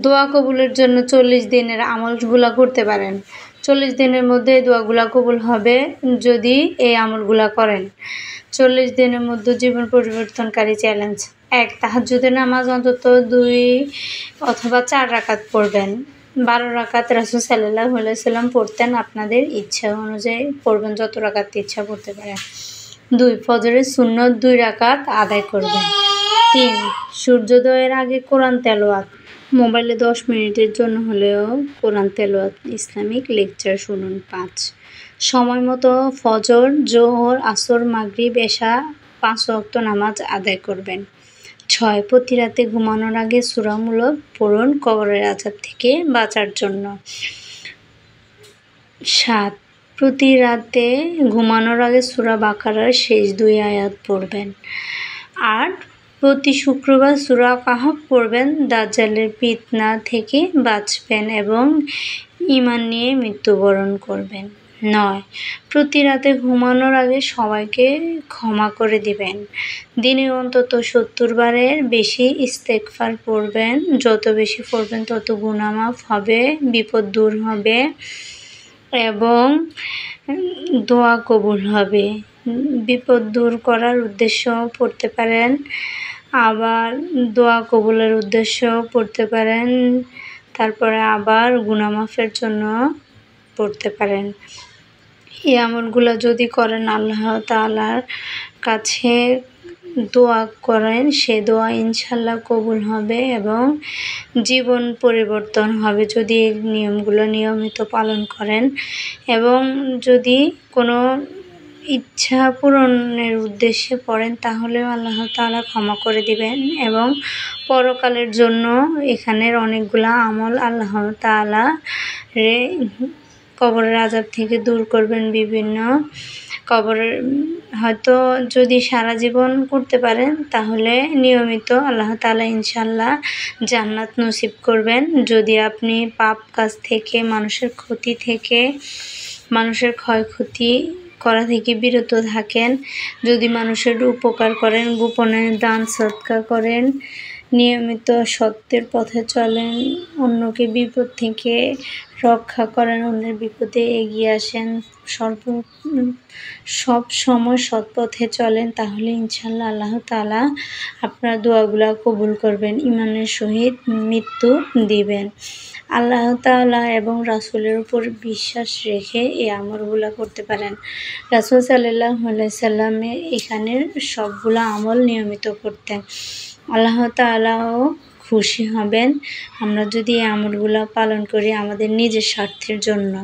দোয়া কবুলের জন্য 40 দিনের আমলগুলা করতে পারেন। 40 দিনের মধ্যে এই দোয়াগুলা কবুল হবে যদি এই আমলগুলা করেন। 40 দিনের মধ্যে জীবন পরিবর্তনকারী চ্যালেঞ্জ। 1. তাহাজ্জুদের নামাজ অন্তত 2 অথবা 4 রাকাত পড়বেন। 12 রাকাত রাসূল সাল্লাল্লাহু আলাইহি ওয়াসাল্লাম পড়তেন। আপনাদের ইচ্ছা অনুযায়ী পড়বেন, যত রাকাত ইচ্ছা পড়তে পারেন। 2. ফজরের সুন্নত 2 রাকাত আদায় করবেন। 3. সূর্যোদয়ের আগে কোরআন তেলাওয়াত। মোবাইলে 10 মিনিটের জন্য হলেও কোরআন তেলাওয়াত, ইসলামিক লেকচার শুনুন। 5. সময় মতো ফজর, জোহর, আসর, মাগরিব, এশা 5 ওয়াক্ত নামাজ আদায় করবেন। 6. প্রতি রাতে ঘুমানোর আগে সূরা মুলক পড়ুন কবরের আযাব থেকে বাঁচার জন্য। 7. প্রতি রাতে ঘুমানোর আগে সূরা বাকারার শেষ 2 আয়াত পড়বেন। 8. প্রতি শুক্রবার সূরা কাহফ পড়বেন। দাজ্জালের ফিতনা থেকে বাঁচবেন এবং ঈমান নিয়ে মৃত্যুবরণ করবেন। 9. প্রতি রাতে ঘুমানোর আগে সবাইকে ক্ষমা করে দিবেন। দিনে অন্তত 70 বারের বেশি ইস্তেগফার পড়বেন। যত বেশি পড়বেন তত গুনাহ মাফ হবে, বিপদ দূর হবে এবং দোয়া কবুল হবে। বিপদ দূর করার উদ্দেশ্যেও পড়তে পারেন, আবার দোয়া কবুলের উদ্দেশ্যেও পড়তে পারেন, তারপরে আবার গুনাহ মাফের জন্য পড়তে পারেন। এই আমলগুলো যদি করেন, আল্লাহ তাআলার কাছে দোয়া করেন, সে দোয়া ইনশাআল্লাহ কবুল হবে এবং জীবন পরিবর্তন হবে যদি এই নিয়মগুলো নিয়মিত পালন করেন। এবং যদি কোনো ইচ্ছা পূরণের উদ্দেশ্যে পড়েন তাহলেও আল্লাহ তাআলা ক্ষমা করে দিবেন এবং পরকালের জন্য এখানের অনেকগুলা আমল আল্লাহ তাআলা কবরের আযাব থেকে দূর করবেন। বিভিন্ন কবরের হয়তো যদি সারা জীবন করতে পারেন তাহলে নিয়মিত আল্লাহ তাআলা ইনশাআল্লাহ জান্নাত নসিব করবেন। যদি আপনি পাপ কাজ থেকে, মানুষের ক্ষতি থেকে, মানুষের ক্ষয়ক্ষতি করা থেকে বিরত থাকেন, যদি মানুষের উপকার করেন, গোপনে দান সদকা করেন, নিয়মিত সত্যের পথে চলেন, অন্যকে বিপদ থেকে রক্ষা করেন, অন্যের বিপদে এগিয়ে আসেন, সব সময় সৎ পথে চলেন, তাহলে ইনশাআল্লাহ আল্লাহ তাআলা আপনার দোয়াগুলা কবুল করবেন, ঈমানের সহিত মৃত্যু দিবেন। আল্লাহ তাআলা এবং রাসূলের উপর বিশ্বাস রেখে এই আমলগুলা করতে পারেন। রাসূল সাল্লাল্লাহু আলাইহি ওয়াসাল্লাম এখানের সবগুলা আমল নিয়মিত করতেন। আল্লাহ তাআলাও খুশি হবেন আমরা যদি এই আমলগুলা পালন করি আমাদের নিজের স্বার্থের জন্য।